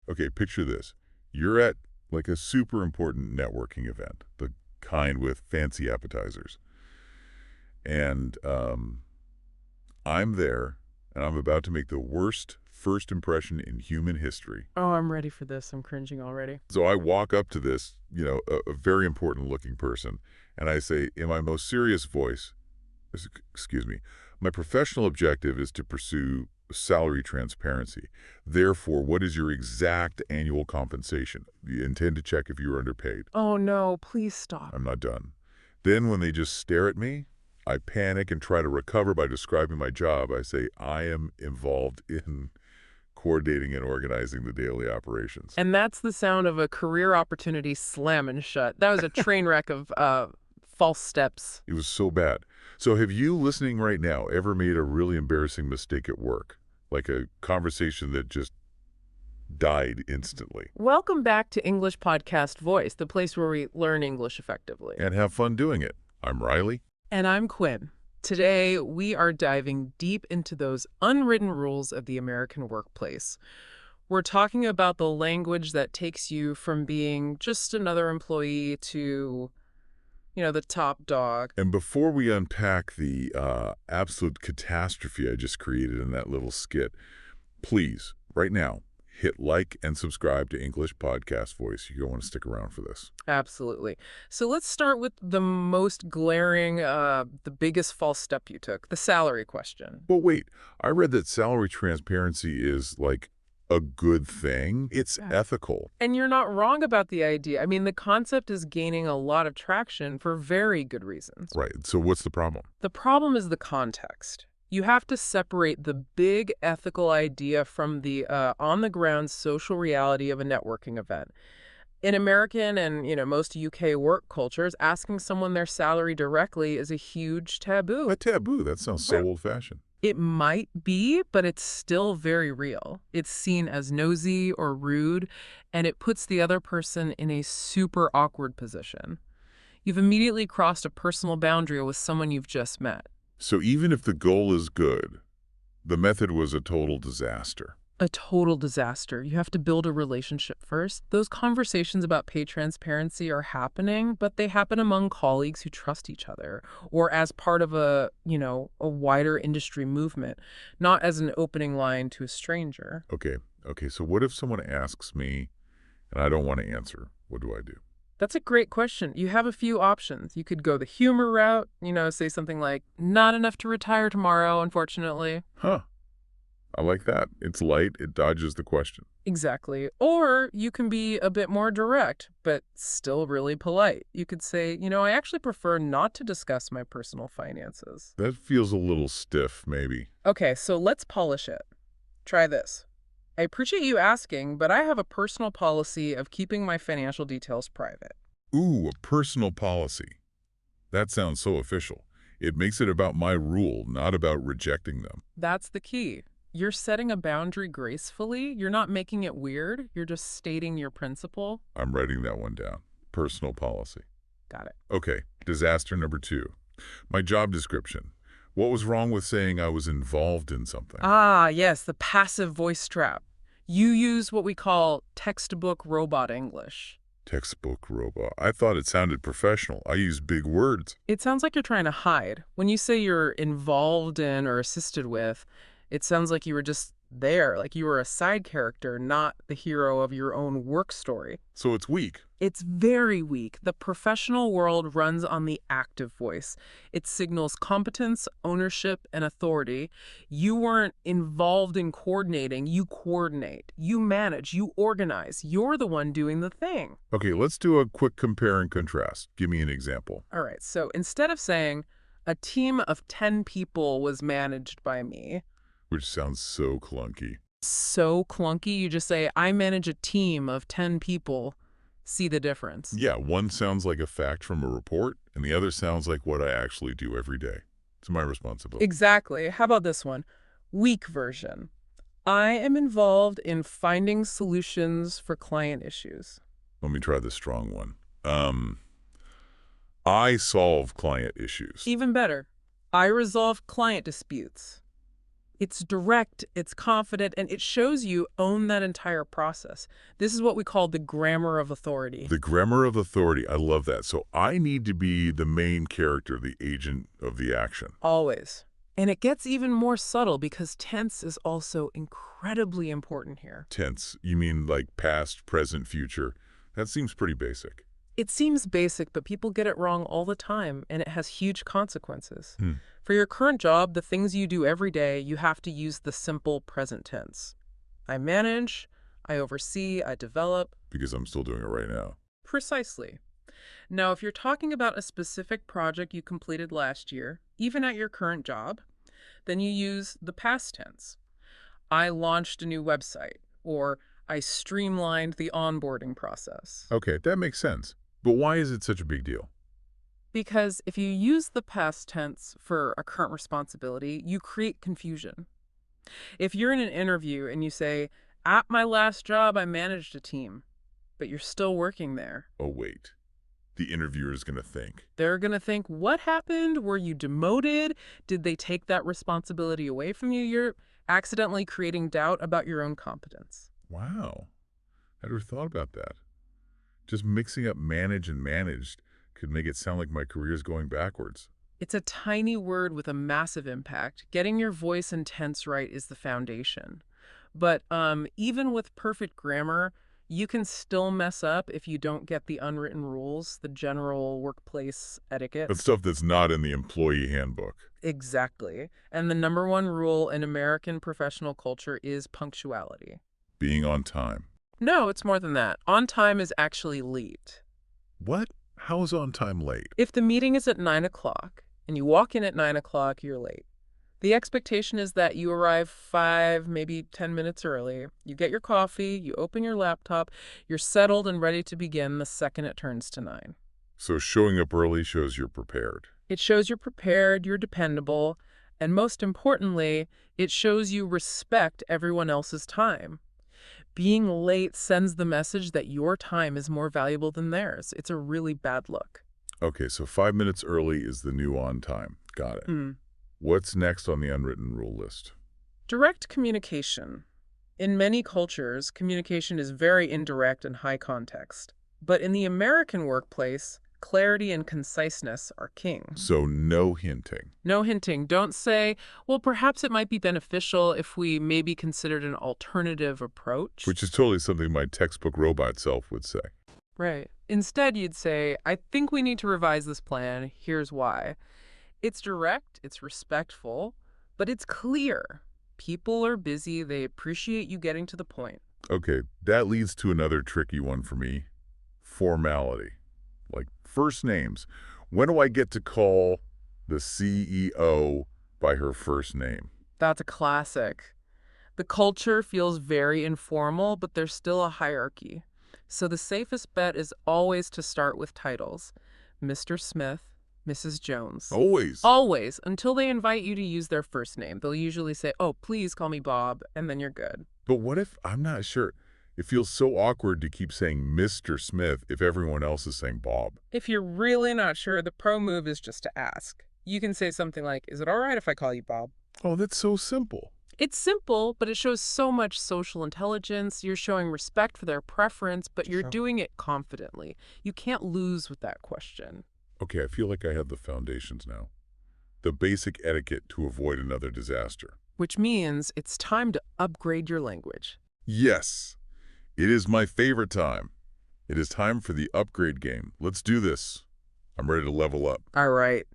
Okay, picture this. You're at like a super important networking event, the kind with fancy appetizers. And I'm there, and I'm about to make the worst first impression in human history. Oh, I'm ready for this. I'm cringing already. So I walk up to this, a very important looking person, and I say, in my most serious voice, excuse me, my professional objective is to pursue salary transparency. Therefore, what is your exact annual compensation? You intend to check if you are underpaid. Oh no, please stop. I'm not done. Then when they just stare at me, I panic and try to recover by describing my job. I say, I am involved in coordinating and organizing the daily operations. And that's the sound of a career opportunity slamming shut. That was a train wreck of false steps. It was so bad. So have you, listening right now, ever made a really embarrassing mistake at work? Like a conversation that just died instantly? Welcome back to English Podcast Voice, the place where we learn English effectively. And have fun doing it. I'm Riley. And I'm Quinn. Today, we are diving deep into those unwritten rules of the American workplace. We're talking about the language that takes you from being just another employee to, the top dog. And before we unpack the absolute catastrophe I just created in that little skit, please, right now, hit like and subscribe to English Podcast Voice. You're going to want to stick around for this. Absolutely. So let's start with the most glaring, the biggest false step you took, the salary question. But wait, I read that salary transparency is like a good thing. It's Yeah. ethical. And you're not wrong about the idea. I mean, the concept is gaining a lot of traction for very good reasons. Right. So what's the problem? The problem is the context. You have to separate the big ethical idea from the on-the-ground social reality of a networking event. In American and, most UK work cultures, asking someone their salary directly is a huge taboo. A taboo. That sounds so Right. old-fashioned. It might be, but it's still very real. It's seen as nosy or rude, and it puts the other person in a super awkward position. You've immediately crossed a personal boundary with someone you've just met. So even if the goal is good, the method was a total disaster. A total disaster. You have to build a relationship first. Those conversations about pay transparency are happening, but they happen among colleagues who trust each other or as part of a wider industry movement, not as an opening line to a stranger. Okay. So what if someone asks me and I don't want to answer? What do I do? That's a great question. You have a few options. You could go the humor route, say something like, not enough to retire tomorrow, unfortunately. Huh. I like that. It's light. It dodges the question. Exactly. Or you can be a bit more direct, but still really polite. You could say, I actually prefer not to discuss my personal finances. That feels a little stiff, maybe. Okay, so let's polish it. Try this. I appreciate you asking, but I have a personal policy of keeping my financial details private. Ooh, a personal policy. That sounds so official. It makes it about my rule, not about rejecting them. That's the key. You're setting a boundary gracefully. You're not making it weird. You're just stating your principle. I'm writing that one down. Personal policy. Got it. Okay, disaster number 2. My job description. What was wrong with saying I was involved in something? Ah, yes, the passive voice trap. You use what we call textbook robot English. Textbook robot. I thought it sounded professional. I use big words. It sounds like you're trying to hide. When you say you're involved in or assisted with, it sounds like you were just there, like you were a side character, not the hero of your own work story. So it's weak. It's very weak. The professional world runs on the active voice. It signals competence, ownership, and authority. You weren't involved in coordinating. You coordinate. You manage. You organize. You're the one doing the thing. Okay, let's do a quick compare and contrast. Give me an example. All right, so instead of saying, a team of 10 people was managed by me, Which sounds so clunky. so clunky, you just say, I manage a team of 10 people. See the difference. Yeah, one sounds like a fact from a report, and the other sounds like what I actually do every day. It's my responsibility. Exactly. How about this one? Weak version. I am involved in finding solutions for client issues. Let me try the strong one. I solve client issues. Even better. I resolve client disputes. It's direct, it's confident, and it shows you own that entire process. This is what we call the grammar of authority. The grammar of authority, I love that. So I need to be the main character, the agent of the action. Always. And it gets even more subtle because tense is also incredibly important here. Tense, you mean like past, present, future? That seems pretty basic. It seems basic, but people get it wrong all the time, and it has huge consequences. Hmm. For your current job, the things you do every day, you have to use the simple present tense. I manage, I oversee, I develop. Because I'm still doing it right now. Precisely. Now, if you're talking about a specific project you completed last year, even at your current job, then you use the past tense. I launched a new website, or I streamlined the onboarding process. Okay, that makes sense. But why is it such a big deal? Because if you use the past tense for a current responsibility, you create confusion. If you're in an interview and you say, at my last job, I managed a team, but you're still working there, Oh, wait. The interviewer is going to think. they're going to think, what happened? Were you demoted? Did they take that responsibility away from you? You're accidentally creating doubt about your own competence. Wow. I never thought about that. Just mixing up manage and managed could make it sound like my career is going backwards. It's a tiny word with a massive impact. Getting your voice and tense right is the foundation. But even with perfect grammar, you can still mess up if you don't get the unwritten rules, the general workplace etiquette. But stuff that's not in the employee handbook. Exactly. And the number one rule in American professional culture is punctuality. Being on time. No, it's more than that. On time is actually late. What? How is on time late? If the meeting is at 9 o'clock and you walk in at 9 o'clock, you're late. The expectation is that you arrive 5, maybe 10 minutes early. You get your coffee, you open your laptop, you're settled and ready to begin the second it turns to 9. So showing up early shows you're prepared. It shows you're prepared, you're dependable, and most importantly, it shows you respect everyone else's time. Being late sends the message that your time is more valuable than theirs. It's a really bad look. Okay, so 5 minutes early is the new on time. Got it. What's next on the unwritten rule list? Direct communication. In many cultures, communication is very indirect and high context. But in the American workplace, clarity and conciseness are king. So no hinting. No hinting. Don't say, well, perhaps it might be beneficial if we maybe considered an alternative approach. Which is totally something my textbook robot self would say. Right. Instead, you'd say, I think we need to revise this plan. Here's why. It's direct, it's respectful, but it's clear. People are busy. They appreciate you getting to the point. Okay, that leads to another tricky one for me. Formality. Like first names. When do I get to call the CEO by her first name? That's a classic. The culture feels very informal, but there's still a hierarchy. So the safest bet is always to start with titles. Mr. Smith, Mrs. Jones. Always. Always, until they invite you to use their first name. They'll usually say, oh, please call me Bob, and then you're good. But what if I'm not sure? It feels so awkward to keep saying Mr. Smith if everyone else is saying Bob. If you're really not sure, the pro move is just to ask. You can say something like, is it all right if I call you Bob? Oh, that's so simple. It's simple, but it shows so much social intelligence. You're showing respect for their preference, but you're doing it confidently. You can't lose with that question. Okay, I feel like I have the foundations now. The basic etiquette to avoid another disaster. Which means it's time to upgrade your language. Yes, it is my favorite time. It is time for the upgrade game. Let's do this. I'm ready to level up. All right.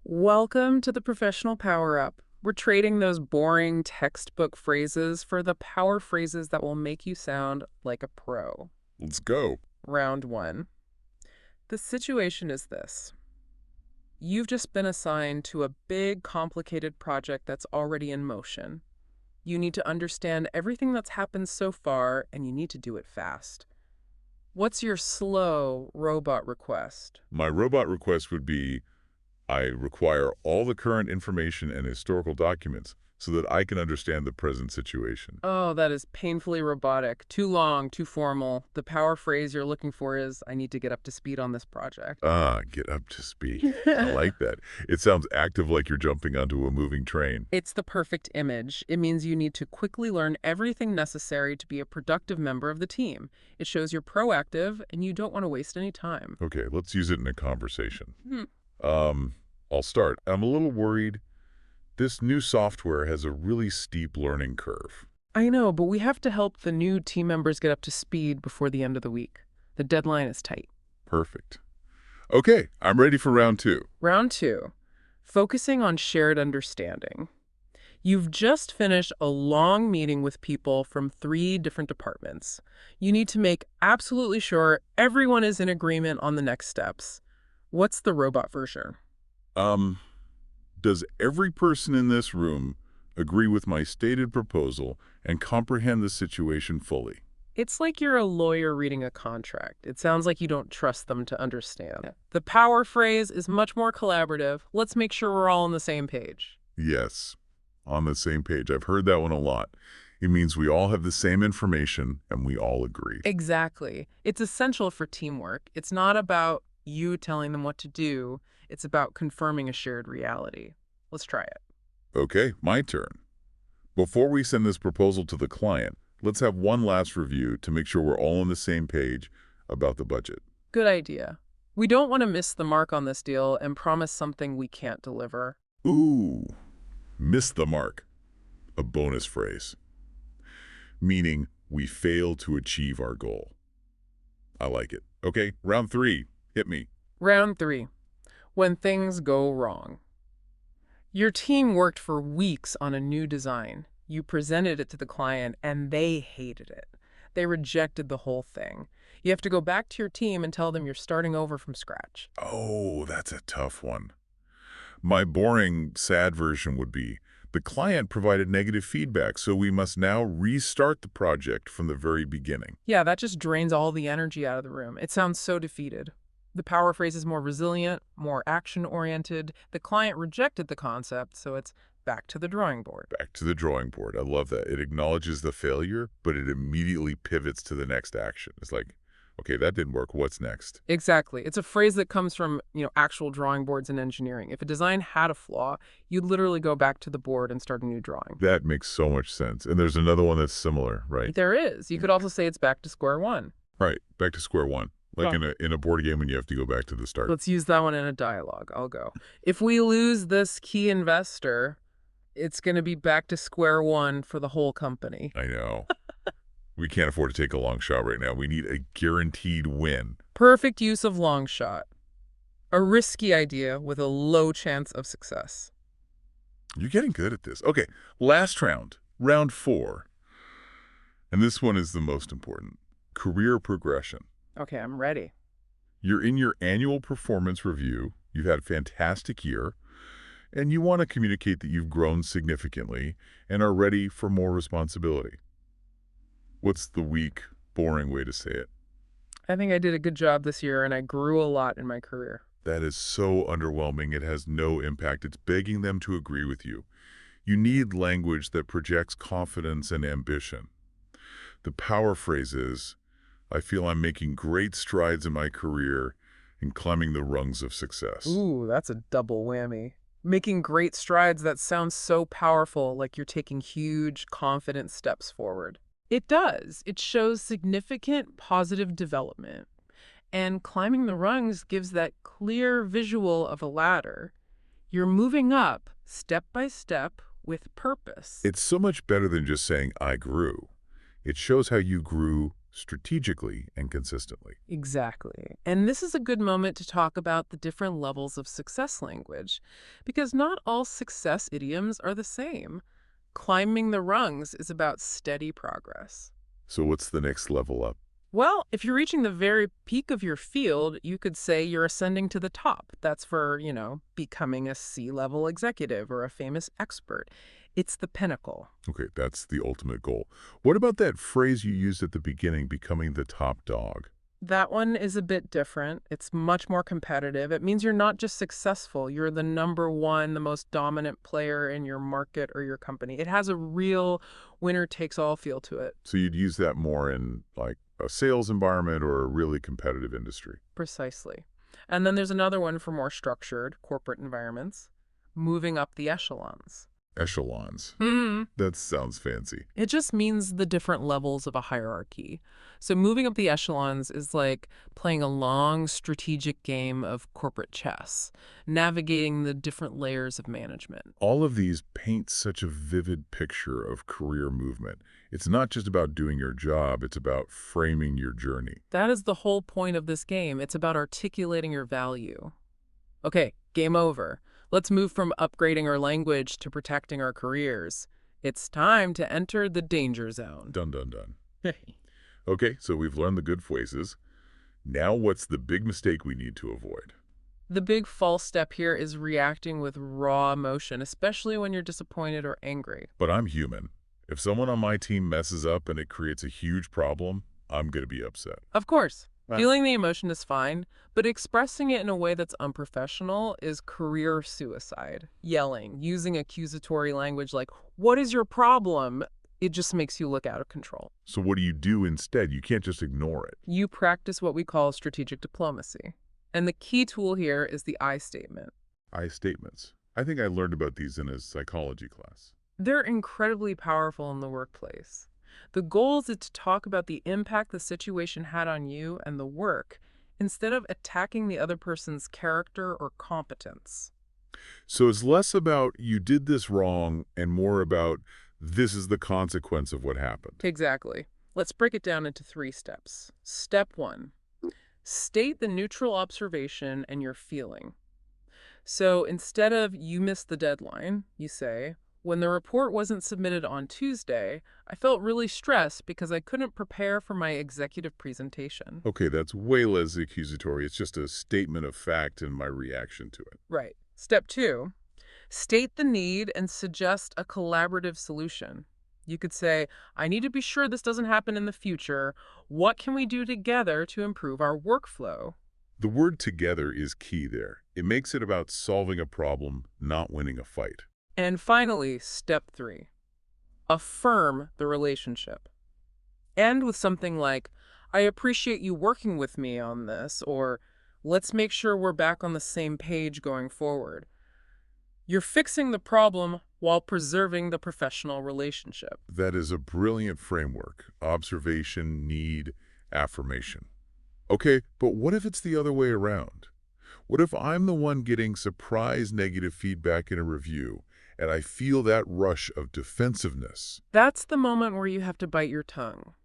Welcome to the Professional Power Up. We're trading those boring textbook phrases for the power phrases that will make you sound like a pro. Let's go. Round 1. The situation is this. You've just been assigned to a big, complicated project that's already in motion. You need to understand everything that's happened so far, and you need to do it fast. What's your slow robot request? My robot request would be, I require all the current information and historical documents so that I can understand the present situation. Oh, that is painfully robotic. Too long, too formal. The power phrase you're looking for is, I need to get up to speed on this project. Ah, get up to speed. I like that. It sounds active, like you're jumping onto a moving train. It's the perfect image. It means you need to quickly learn everything necessary to be a productive member of the team. It shows you're proactive and you don't want to waste any time. Okay, let's use it in a conversation. Hmm. I'll start. I'm a little worried. This new software has a really steep learning curve. I know, but we have to help the new team members get up to speed before the end of the week. The deadline is tight. Perfect. Okay, I'm ready for round two. Round 2, focusing on shared understanding. You've just finished a long meeting with people from 3 different departments. You need to make absolutely sure everyone is in agreement on the next steps. What's the robot version? Um, does every person in this room agree with my stated proposal and comprehend the situation fully? It's like you're a lawyer reading a contract. It sounds like you don't trust them to understand. Yeah. The power phrase is much more collaborative. Let's make sure we're all on the same page. Yes, on the same page. I've heard that one a lot. It means we all have the same information and we all agree. Exactly. It's essential for teamwork. It's not about you telling them what to do. It's about confirming a shared reality. Let's try it. Okay, my turn. Before we send this proposal to the client, let's have one last review to make sure we're all on the same page about the budget. Good idea. We don't want to miss the mark on this deal and promise something we can't deliver. Ooh, miss the mark. A bonus phrase. Meaning we fail to achieve our goal. I like it. Okay, round 3. Hit me. Round 3. When things go wrong. Your team worked for weeks on a new design. You presented it to the client and they hated it. They rejected the whole thing. You have to go back to your team and tell them you're starting over from scratch. Oh, that's a tough one. My boring, sad version would be, the client provided negative feedback, so we must now restart the project from the very beginning. Yeah, that just drains all the energy out of the room. It sounds so defeated. The power phrase is more resilient, more action-oriented. The client rejected the concept, so it's back to the drawing board. Back to the drawing board. I love that. It acknowledges the failure, but it immediately pivots to the next action. It's like, okay, that didn't work. What's next? Exactly. It's a phrase that comes from, actual drawing boards in engineering. If a design had a flaw, you'd literally go back to the board and start a new drawing. That makes so much sense. And there's another one that's similar, right? There is. You could also say it's back to square one. Right, back to square one. Like in a board game when you have to go back to the start. Let's use that one in a dialogue. I'll go. If we lose this key investor, it's going to be back to square one for the whole company. I know. We can't afford to take a long shot right now. We need a guaranteed win. Perfect use of long shot. A risky idea with a low chance of success. You're getting good at this. Okay, last round, round 4. And this one is the most important. Career progression. Okay, I'm ready. You're in your annual performance review. You've had a fantastic year. And you want to communicate that you've grown significantly and are ready for more responsibility. What's the weak, boring way to say it? I think I did a good job this year and I grew a lot in my career. That is so underwhelming. It has no impact. It's begging them to agree with you. You need language that projects confidence and ambition. The power phrase is, I feel I'm making great strides in my career and climbing the rungs of success. Ooh, that's a double whammy. Making great strides, that sounds so powerful, like you're taking huge, confident steps forward. It does. It shows significant positive development. And climbing the rungs gives that clear visual of a ladder. You're moving up, step by step, with purpose. It's so much better than just saying, I grew. It shows how you grew strategically and consistently. Exactly. And this is a good moment to talk about the different levels of success language, because not all success idioms are the same. Climbing the rungs is about steady progress. So what's the next level up? Well, if you're reaching the very peak of your field, you could say you're ascending to the top. That's for, becoming a C-level executive or a famous expert. It's the pinnacle. Okay, that's the ultimate goal. What about that phrase you used at the beginning, becoming the top dog? That one is a bit different. It's much more competitive. It means you're not just successful, you're the number one, the most dominant player in your market or your company. It has a real winner takes all feel to it. So you'd use that more in, like, a sales environment or a really competitive industry. Precisely. And then there's another one for more structured corporate environments, moving up the echelons. Echelons. Hmm. That sounds fancy. It just means the different levels of a hierarchy. So moving up the echelons is like playing a long strategic game of corporate chess, navigating the different layers of management. All of these paint such a vivid picture of career movement. It's not just about doing your job, it's about framing your journey. That is the whole point of this game. It's about articulating your value. Okay, game over. Let's move from upgrading our language to protecting our careers. It's time to enter the danger zone. Dun, dun, dun. Okay, so we've learned the good phrases. Now what's the big mistake we need to avoid? The big false step here is reacting with raw emotion, especially when you're disappointed or angry. But I'm human. If someone on my team messes up and it creates a huge problem, I'm going to be upset. Of course, Right. feeling the emotion is fine, but expressing it in a way that's unprofessional is career suicide. Yelling, using accusatory language like, "What is your problem?" It just makes you look out of control. So what do you do instead? You can't just ignore it. You practice what we call strategic diplomacy. And the key tool here is the I statement. I statements. I think I learned about these in a psychology class. They're incredibly powerful in the workplace. The goal is to talk about the impact the situation had on you and the work, instead of attacking the other person's character or competence. So it's less about you did this wrong and more about this is the consequence of what happened. Exactly. Let's break it down into 3 steps. Step 1. State the neutral observation and your feeling. So instead of "you missed the deadline," you say, "When the report wasn't submitted on Tuesday, I felt really stressed because I couldn't prepare for my executive presentation." Okay, that's way less accusatory. It's just a statement of fact and my reaction to it. Right. Step 2. State the need and suggest a collaborative solution. You could say, "I need to be sure this doesn't happen in the future. What can we do together to improve our workflow?" The word together is key there. It makes it about solving a problem, not winning a fight. And finally, step 3. Affirm the relationship. End with something like, "I appreciate you working with me on this," or "let's make sure we're back on the same page going forward." You're fixing the problem while preserving the professional relationship. That is a brilliant framework. Observation, need, affirmation. Okay, but what if it's the other way around? What if I'm the one getting surprise negative feedback in a review, and I feel that rush of defensiveness? That's the moment where you have to bite your tongue.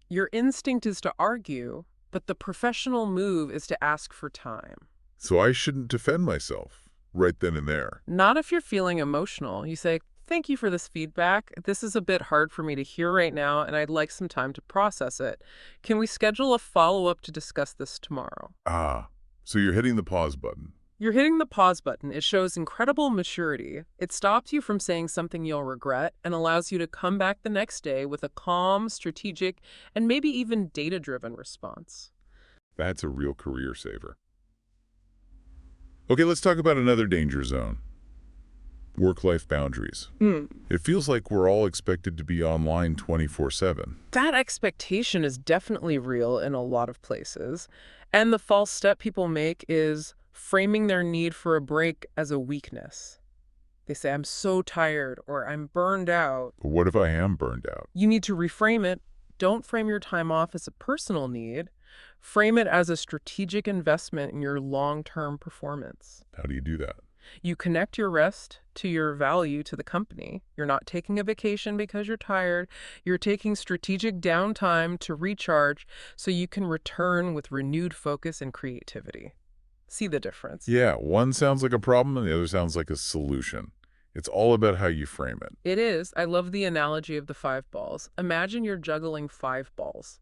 Your instinct is to argue, but the professional move is to ask for time. So I shouldn't defend myself right then and there. Not if you're feeling emotional. You say, "Thank you for this feedback. This is a bit hard for me to hear right now, and I'd like some time to process it. Can we schedule a follow-up to discuss this tomorrow?" Ah, so you're hitting the pause button. You're hitting the pause button. It shows incredible maturity. It stops you from saying something you'll regret and allows you to come back the next day with a calm, strategic, and maybe even data-driven response. That's a real career saver. Okay, let's talk about another danger zone. Work-life boundaries. It feels like we're all expected to be online 24/7. That expectation is definitely real in a lot of places. And the false step people make is framing their need for a break as a weakness. They say, "I'm so tired," or "I'm burned out." But what if I am burned out? You need to reframe it. Don't frame your time off as a personal need. Frame it as a strategic investment in your long-term performance. How do you do that? You connect your rest to your value to the company. You're not taking a vacation because you're tired. You're taking strategic downtime to recharge so you can return with renewed focus and creativity. See the difference? Yeah, one sounds like a problem and the other sounds like a solution. It's all about how you frame it. It is. I love the analogy of the 5 balls. Imagine you're juggling 5 balls: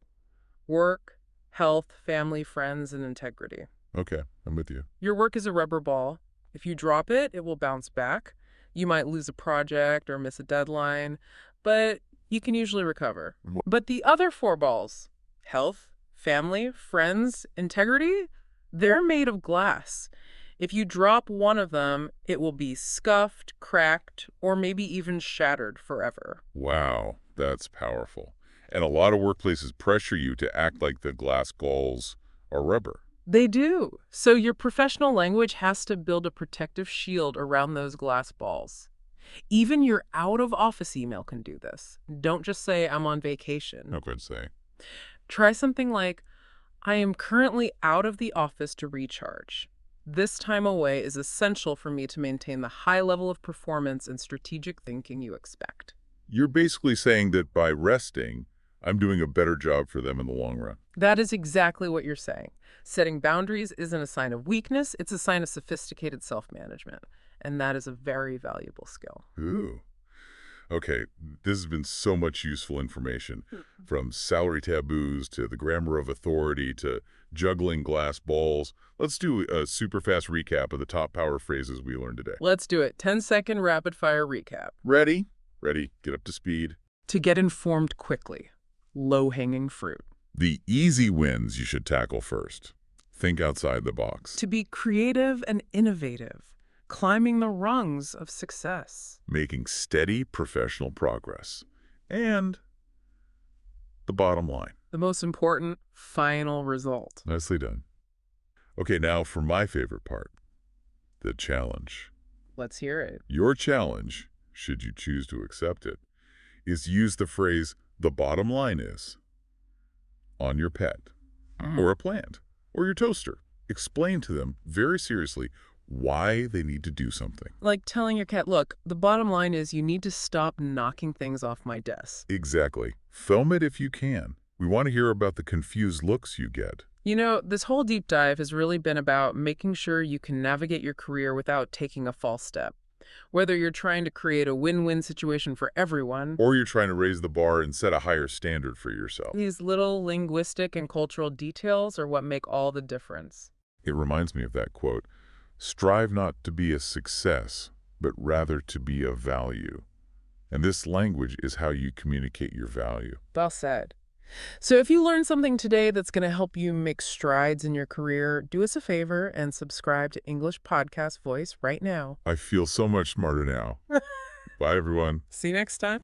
work, health, family, friends, and integrity. Okay, I'm with you. Your work is a rubber ball. If you drop it, it will bounce back. You might lose a project or miss a deadline, but you can usually recover. But the other 4 balls, health, family, friends, integrity, they're made of glass. If you drop one of them, it will be scuffed, cracked, or maybe even shattered forever. Wow, that's powerful. And a lot of workplaces pressure you to act like the glass galls are rubber. They do. So your professional language has to build a protective shield around those glass balls. Even your out-of-office email can do this. Don't just say, I'm on vacation. How could I say? Try something like, I am currently out of the office to recharge. This time away is essential for me to maintain the high level of performance and strategic thinking you expect. You're basically saying that by resting, I'm doing a better job for them in the long run. That is exactly what you're saying. Setting boundaries isn't a sign of weakness, it's a sign of sophisticated self-management. And that is a very valuable skill. Ooh. Okay, this has been so much useful information, from salary taboos to the grammar of authority to juggling glass balls. Let's do a super fast recap of the top power phrases we learned today. Let's do it. 10-second rapid-fire recap. Ready? Ready. Get up to speed. To get informed quickly. Low-hanging fruit. The easy wins you should tackle first. Think outside the box. To be creative and innovative. Climbing the rungs of success. Making steady professional progress. And the bottom line. The most important, final result. Nicely done. Okay, now for my favorite part, the challenge. Let's hear it. Your challenge, should you choose to accept it, is to use the phrase, the bottom line is, on your pet, or a plant, or your toaster. Explain to them, very seriously, why they need to do something. Like telling your cat, look, the bottom line is you need to stop knocking things off my desk. Exactly. Film it if you can. We want to hear about the confused looks you get. You know, this whole deep dive has really been about making sure you can navigate your career without taking a false step. Whether you're trying to create a win-win situation for everyone, Or you're trying to raise the bar and set a higher standard for yourself. these little linguistic and cultural details are what make all the difference. It reminds me of that quote, strive not to be a success, but rather to be of value. And this language is how you communicate your value. Well said. So if you learned something today that's going to help you make strides in your career, do us a favor and subscribe to English Podcast Voice right now. I feel so much smarter now. Bye, everyone. See you next time.